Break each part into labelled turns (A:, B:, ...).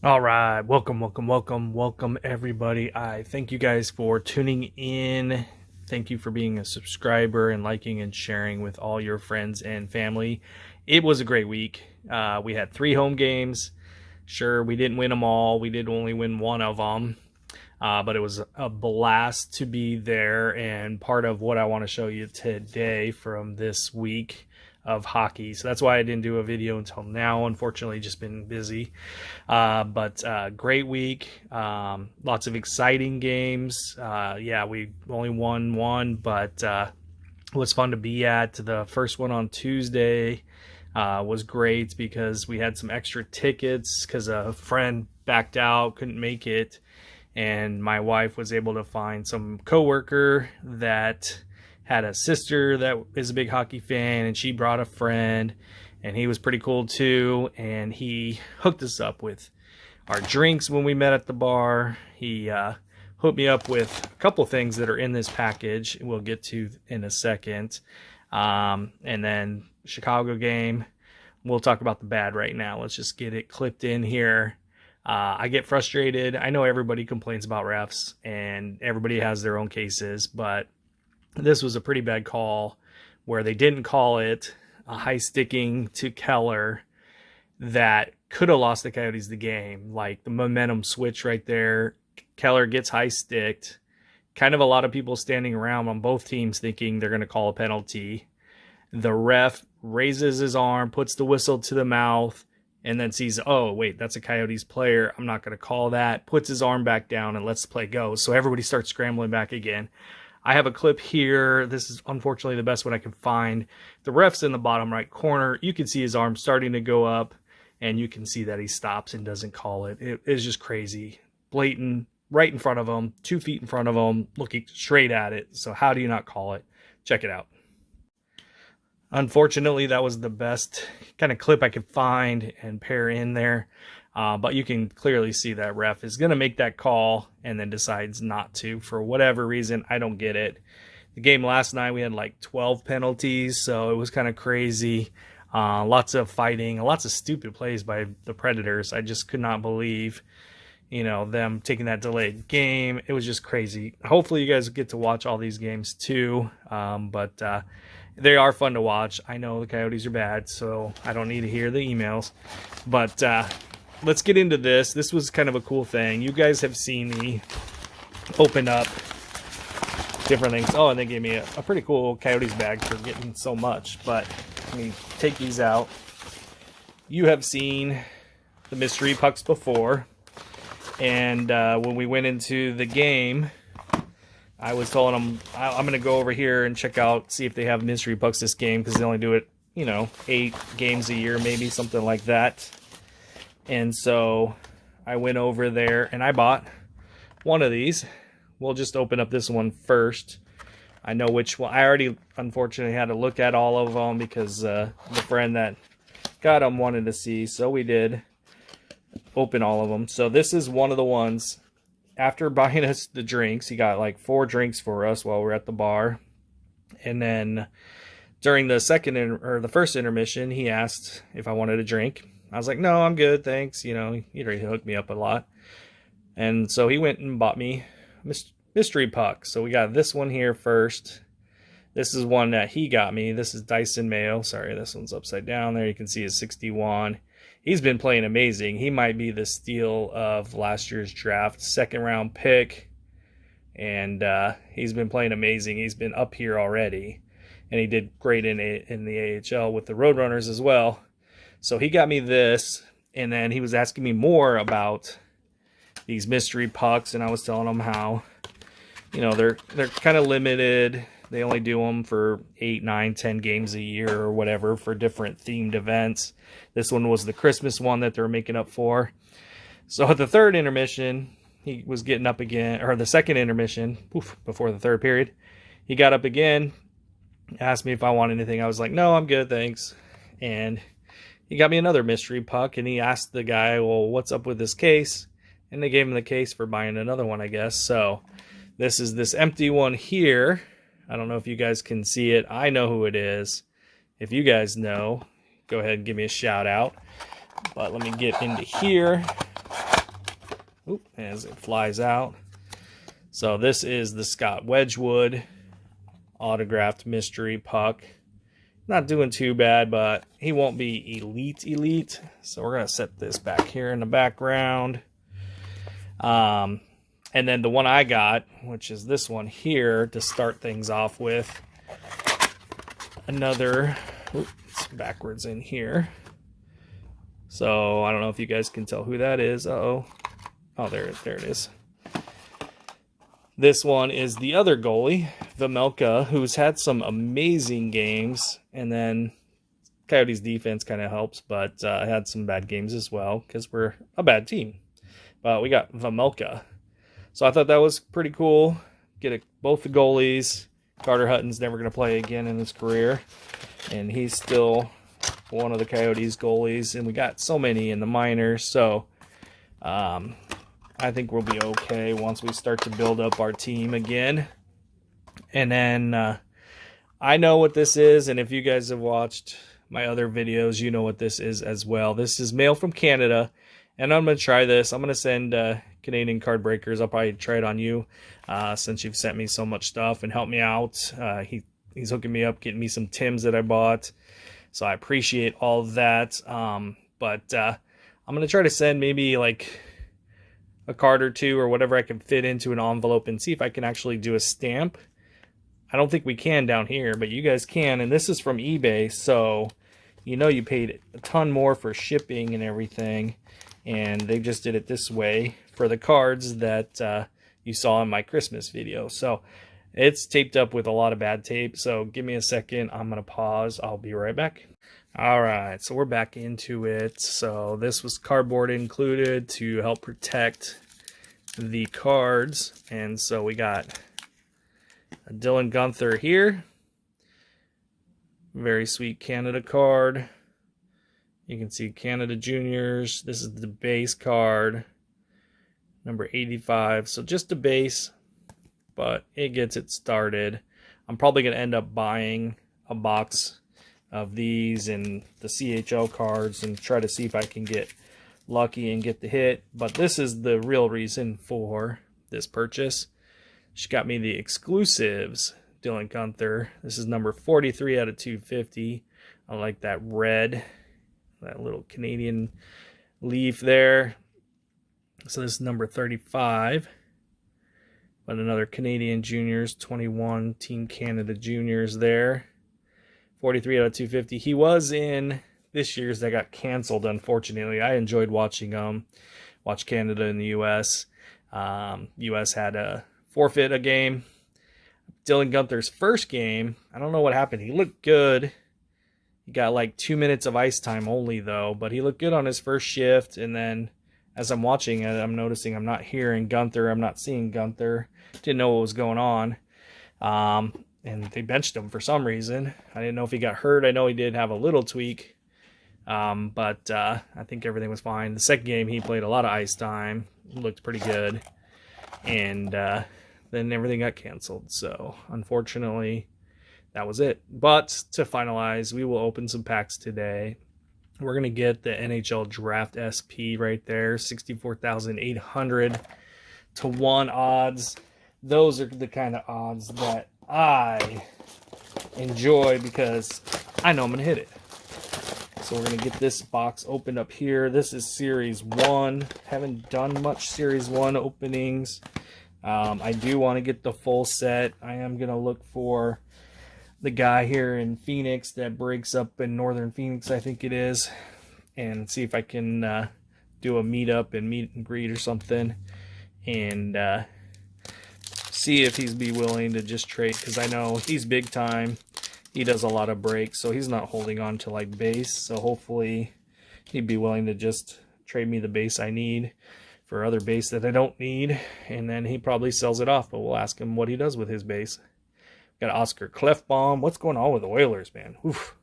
A: All right, welcome everybody. I thank you guys for tuning in. Thank you for being a subscriber and liking and sharing with all your friends and family. It was a great week. We had 3 home games. Sure, we didn't win them all. We did only win one of them. But it was a blast to be there, and part of what I want to show you today from this week of hockey. So that's why I didn't do a video until now. Unfortunately, just been busy. But great week. Lots of exciting games. Yeah, we only won one, but it was fun to be at. The first one on Tuesday was great because we had some extra tickets because a friend backed out, couldn't make it. And my wife was able to find some coworker that had a sister that is a big hockey fan, and she brought a friend, and he was pretty cool too, and he hooked us up with our drinks when we met at the bar. He hooked me up with a couple things that are in this package we'll get to in a second. And then Chicago game, we'll talk about the bad right now. Let's just get it clipped in here. I get frustrated. I know everybody complains about refs and everybody has their own cases, but this was a pretty bad call where they didn't call it, a high sticking to Keller that could have lost the Coyotes the game. Like the momentum switch right there. Keller gets high sticked. Kind of a lot of people standing around on both teams thinking they're going to call a penalty. The ref raises his arm, puts the whistle to the mouth, and then sees, oh, wait, that's a Coyotes player. I'm not going to call that. Puts his arm back down and lets the play go. So everybody starts scrambling back again. I have a clip here. This is unfortunately the best one I can find. The ref's in the bottom right corner. You can see his arm starting to go up, and you can see that he stops and doesn't call it. It is just crazy. Blatant, right in front of him, 2 feet in front of him, looking straight at it. So how do you not call it? Check it out. Unfortunately, that was the best kind of clip I could find and pair in there. But you can clearly see that ref is going to make that call and then decides not to for whatever reason. I don't get it. The game last night, we had like 12 penalties, so it was kind of crazy. Lots of fighting, lots of stupid plays by the Predators. I just could not believe, them taking that delayed game. It was just crazy. Hopefully you guys get to watch all these games too. But they are fun to watch. I know the Coyotes are bad, so I don't need to hear the emails. But let's get into this. This was kind of a cool thing. You guys have seen me open up different things. Oh, and they gave me a pretty cool Coyotes bag for getting so much. But let me take these out. You have seen the mystery pucks before. And when we went into the game, I was telling them I'm going to go over here and check out, see if they have mystery pucks this game, because they only do it, 8 games a year, maybe something like that. And so I went over there and I bought one of these. We'll just open up this one first. I know which one. I already, unfortunately, had to look at all of them because the friend that got them wanted to see. So we did open all of them. So this is one of the ones. After buying us the drinks, he got like 4 drinks for us while we were at the bar. And then during the first intermission, he asked if I wanted a drink. I was like, no, I'm good, thanks. He already hooked me up a lot. And so he went and bought me mystery puck. So we got this one here first. This is one that he got me. This is Dyson Mayo. Sorry, this one's upside down there. You can see his 61. He's been playing amazing. He might be the steal of last year's draft, 2nd round pick. And he's been playing amazing. He's been up here already. And he did great in the AHL with the Roadrunners as well. So he got me this. And then he was asking me more about these mystery pucks. And I was telling him how, they're kind of limited. They only do them for 8, 9, 10 games a year or whatever for different themed events. This one was the Christmas one that they were making up for. So at the 3rd intermission, he was getting up again, or the 2nd intermission, before the 3rd period, he got up again, asked me if I want anything. I was like, no, I'm good, thanks. And he got me another mystery puck, and he asked the guy, well, what's up with this case? And they gave him the case for buying another one, I guess. So this is this empty one here. I don't know if you guys can see it. I know who it is. If you guys know, go ahead and give me a shout out. But let me get into here. as it flies out. So this is the Scott Wedgwood autographed mystery puck. Not doing too bad, but he won't be elite. So we're going to set this back here in the background. And then the one I got, which is this one here to start things off with. Another, it's backwards in here. So I don't know if you guys can tell who that is. Oh, there it is. This one is the other goalie, Vejmelka, who's had some amazing games, and then Coyotes defense kind of helps, but had some bad games as well because we're a bad team. But we got Vejmelka. So I thought that was pretty cool. Get both the goalies. Carter Hutton's never going to play again in his career, and he's still one of the Coyotes goalies, and we got so many in the minors, so I think we'll be okay once we start to build up our team again. And then I know what this is, and if you guys have watched my other videos, you know what this is as well. This is mail from Canada, and I'm going to try this. I'm going to send Canadian card breakers. I'll probably try it on you since you've sent me so much stuff and helped me out. He's hooking me up, getting me some Tims that I bought, so I appreciate all of that. But I'm going to try to send maybe like a card or two or whatever I can fit into an envelope and see if I can actually do a stamp. I don't think we can down here, but you guys can. And this is from eBay, so you know you paid a ton more for shipping and everything. And they just did it this way for the cards that you saw in my Christmas video. So it's taped up with a lot of bad tape. So give me a second. I'm going to pause. I'll be right back. All right, so we're back into it. So this was cardboard included to help protect the cards. And so we got a Dylan Guenther here. Very sweet Canada card. You can see Canada Juniors. This is the base card, number 85. So just a base, but it gets it started. I'm probably going to end up buying a box of these and the CHL cards and try to see if I can get lucky and get the hit. But this is the real reason for this purchase. She got me the exclusives, Dylan Guenther. This is number 43 out of 250. I like that red, that little Canadian leaf there. So this is number 35. But another Canadian Juniors, 21 Team Canada Juniors there. 43 out of 250. He was in this year's that got canceled, unfortunately. I enjoyed watching watch Canada and the U.S. U.S. had a forfeit a game. Dylan Guenther's first game, I don't know what happened. He looked good. He got like 2 minutes of ice time only, though. But he looked good on his first shift. And then as I'm watching it, I'm noticing I'm not hearing Guenther. I'm not seeing Guenther. Didn't know what was going on. And they benched him for some reason. I didn't know if he got hurt. I know he did have a little tweak. But I think everything was fine. The second game, he played a lot of ice time. Looked pretty good. And then everything got canceled. So, unfortunately, that was it. But to finalize, we will open some packs today. We're going to get the NHL Draft SP right there. 64,800 to 1 odds. Those are the kind of odds that I enjoy because I know I'm going to hit it. So we're going to get this box opened up here. This is Series 1. Haven't done much Series 1 openings. I do want to get the full set. I am going to look for the guy here in Phoenix that breaks up in Northern Phoenix, I think it is, and see if I can do a meetup and meet and greet or something, and see if he'd be willing to just trade, because I know he's big time. He does a lot of breaks, so he's not holding on to like base, so hopefully he'd be willing to just trade me the base I need for other base that I don't need, and then he probably sells it off, but we'll ask him what he does with his base. Got Oscar Klefbom. What's going on with the Oilers, man? Oof.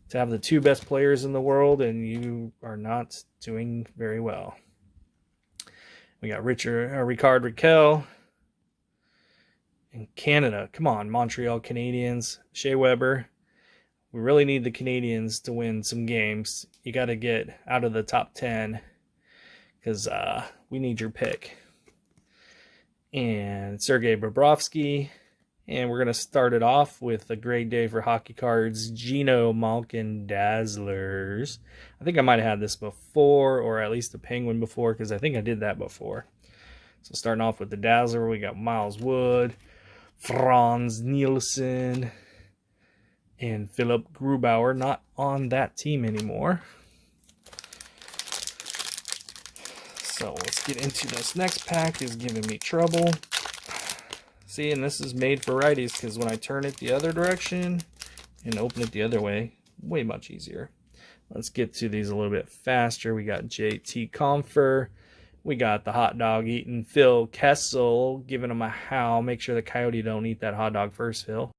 A: To have the two best players in the world and you are not doing very well. We got Ricard Raquel in Canada. Come on, Montreal Canadiens. Shea Weber. We really need the Canadiens to win some games. You got to get out of the top 10 because we need your pick. And Sergei Bobrovsky. And we're going to start it off with a great day for hockey cards, Geno Malkin Dazzlers. I think I might have had this before, or at least the Penguin before, because I think I did that before. So starting off with the Dazzler, we got Miles Wood, Franz Nielsen, and Philip Grubauer, not on that team anymore. So let's get into this next pack. It's giving me trouble. See, and this is made for righties, because when I turn it the other direction and open it the other way, way much easier. Let's get to these a little bit faster. We got JT Compher. We got the hot dog eating Phil Kessel, giving him a howl. Make sure the coyote don't eat that hot dog first, Phil.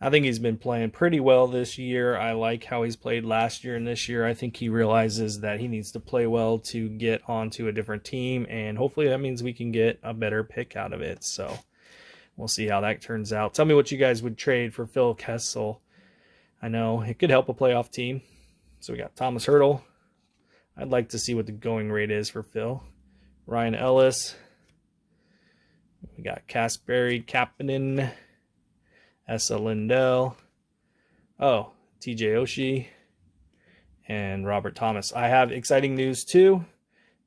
A: I think he's been playing pretty well this year. I like how he's played last year and this year. I think he realizes that he needs to play well to get onto a different team, and hopefully that means we can get a better pick out of it. So we'll see how that turns out. Tell me what you guys would trade for Phil Kessel. I know it could help a playoff team. So we got Thomas Hertl. I'd like to see what the going rate is for Phil. Ryan Ellis. We got Kasperi Kapanen. Esa Lindell. Oh, TJ Oshie. And Robert Thomas. I have exciting news too.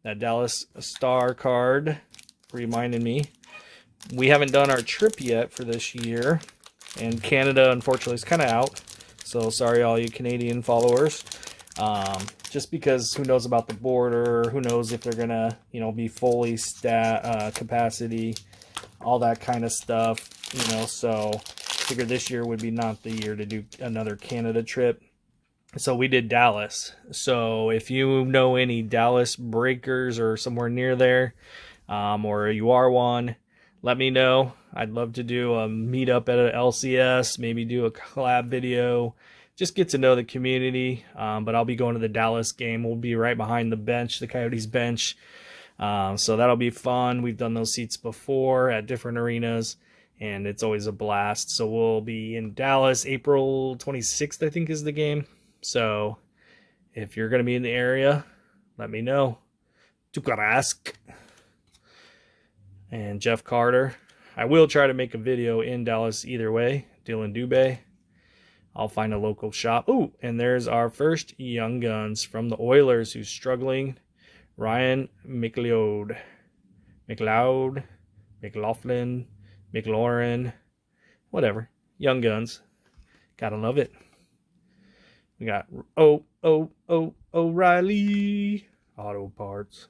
A: That Dallas Star card reminded me. We haven't done our trip yet for this year. And Canada, unfortunately, is kind of out. So sorry, all you Canadian followers. Just because who knows about the border, who knows if they're gonna, be fully capacity, all that kind of stuff, So I figured this year would be not the year to do another Canada trip. So we did Dallas. So if you know any Dallas breakers or somewhere near there, or you are one, let me know. I'd love to do a meetup at an LCS, maybe do a collab video. Just get to know the community, but I'll be going to the Dallas game. We'll be right behind the bench, the Coyotes bench. So that'll be fun. We've done those seats before at different arenas, and it's always a blast. So we'll be in Dallas April 26th, I think is the game. So if you're going to be in the area, let me know. Tukarask. And Jeff Carter. I will try to make a video in Dallas either way. Dylan Dubé. I'll find a local shop. Ooh, and there's our first Young Guns from the Oilers who's struggling. Ryan McLeod. McLaughlin, McLaurin, whatever. Young Guns. Gotta love it. We got O'Reilly. Auto Parts.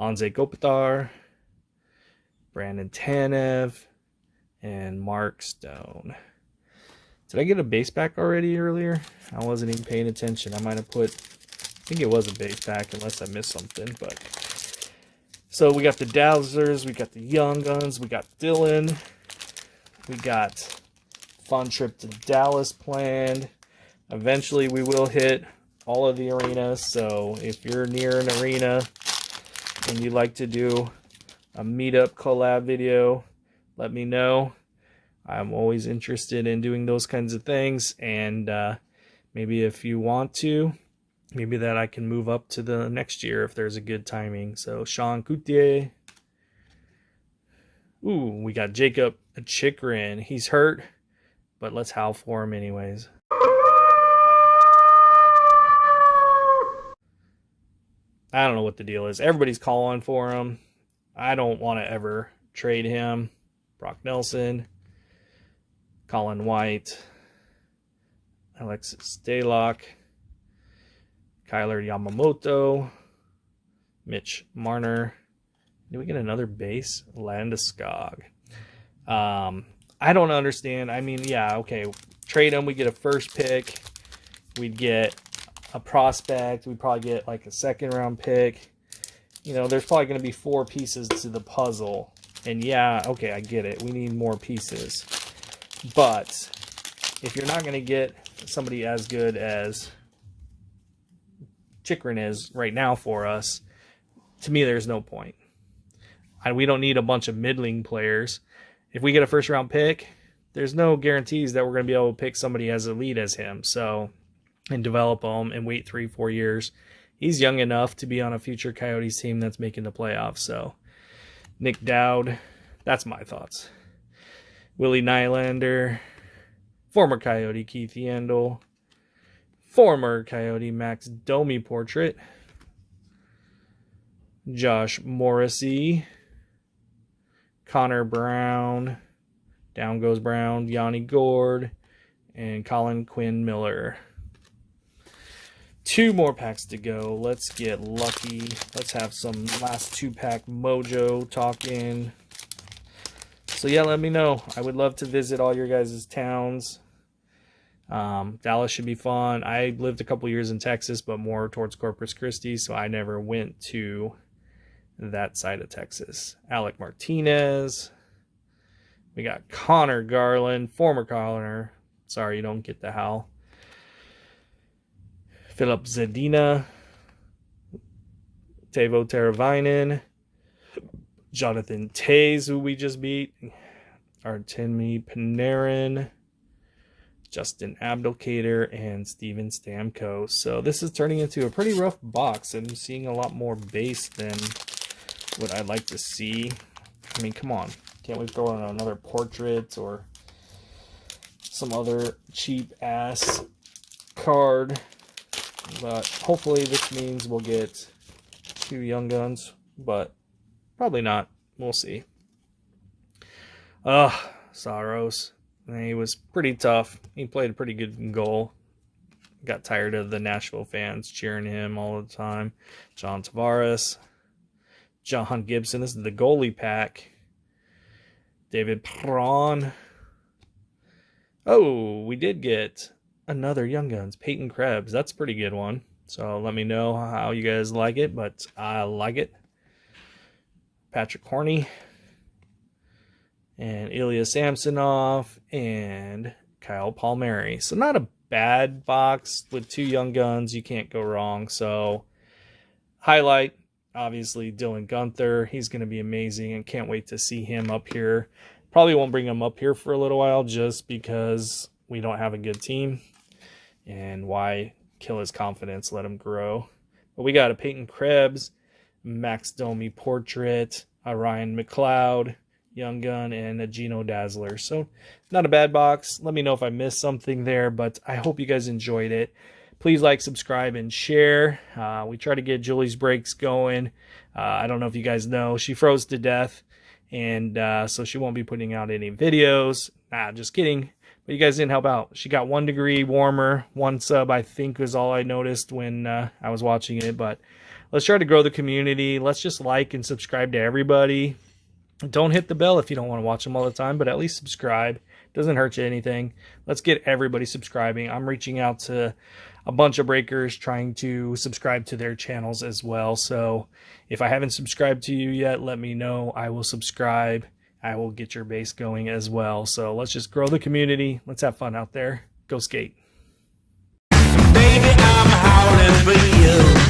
A: Anze Kopitar. Brandon Tanev. And Mark Stone. Did I get a base pack already earlier? I wasn't even paying attention. I might have put, I think it was a base pack unless I missed something. But so we got the Dazzlers, we got the Young Guns, we got Dylan, we got fun trip to Dallas planned. Eventually we will hit all of the arenas. So if you're near an arena and you'd like to do a meetup collab video, let me know. I'm always interested in doing those kinds of things, and maybe if you want to, maybe that I can move up to the next year if there's a good timing. So Sean Coutier. Ooh, we got Jacob Chikrin. He's hurt, but let's howl for him anyways. I don't know what the deal is. Everybody's calling for him. I don't want to ever trade him. Brock Nelson. Colin White, Alexis Stalock, Kyler Yamamoto, Mitch Marner. Did we get another base? Landeskog. I don't understand. I mean, yeah, okay. Trade him. We get a first pick. We'd get a prospect. We'd probably get like a second round pick. There's probably going to be 4 pieces to the puzzle. And yeah, okay, I get it. We need more pieces. But if you're not going to get somebody as good as Chikrin is right now for us, to me, there's no point. We don't need a bunch of middling players. If we get a first-round pick, there's no guarantees that we're going to be able to pick somebody as elite as him. So and develop him and wait 3-4 years. He's young enough to be on a future Coyotes team that's making the playoffs. So Nick Dowd, that's my thoughts. Willie Nylander, former Coyote Keith Yandel, former Coyote Max Domi portrait, Josh Morrissey, Connor Brown, down goes Brown, Yanni Gord, and Colin Quinn Miller. 2 more packs to go. Let's get lucky. Let's have some last 2-pack mojo talking. So yeah, let me know. I would love to visit all your guys' towns. Dallas should be fun. I lived a couple years in Texas, but more towards Corpus Christi, so I never went to that side of Texas. Alec Martinez. We got Connor Garland, former Connor. Sorry, you don't get the howl. Philip Zadina, Teuvo Teravainen, Jonathan Toews, who we just beat, Artemi Panarin, Justin Abdelkader, and Steven Stamkos. So this is turning into a pretty rough box. I'm seeing a lot more base than what I'd like to see. I mean, come on. Can't we throw in another portrait or some other cheap-ass card? But hopefully this means we'll get 2 Young Guns, but probably not. We'll see. Saros. He was pretty tough. He played a pretty good goal. Got tired of the Nashville fans cheering him all the time. John Tavares. John Gibson. This is the goalie pack. David Perron. Oh, we did get another Young Guns, Peyton Krebs. That's a pretty good one. So let me know how you guys like it, but I like it. Patrick Horney and Ilya Samsonov and Kyle Palmieri. So not a bad box with 2 Young Guns. You can't go wrong. So highlight, obviously, Dylan Guenther. He's going to be amazing and can't wait to see him up here. Probably won't bring him up here for a little while just because we don't have a good team. And why kill his confidence, let him grow. But we got a Peyton Krebs, Max Domi portrait, a Ryan McLeod, Young Gun, and a Gino Dazzler. So not a bad box. Let me know if I missed something there, but I hope you guys enjoyed it. Please like, subscribe, and share. We try to get Julie's breaks going. I don't know if you guys know, she froze to death, and so she won't be putting out any videos. Nah, just kidding. But you guys didn't help out. She got 1 degree warmer. 1 sub, I think, was all I noticed when I was watching it. But let's try to grow the community. Let's just like and subscribe to everybody. Don't hit the bell if you don't want to watch them all the time, but at least subscribe. Doesn't hurt you anything. Let's get everybody subscribing. I'm reaching out to a bunch of breakers trying to subscribe to their channels as well. So if I haven't subscribed to you yet, let me know. I will subscribe. I will get your base going as well. So let's just grow the community. Let's have fun out there. Go skate.
B: Baby, I'm howling for you.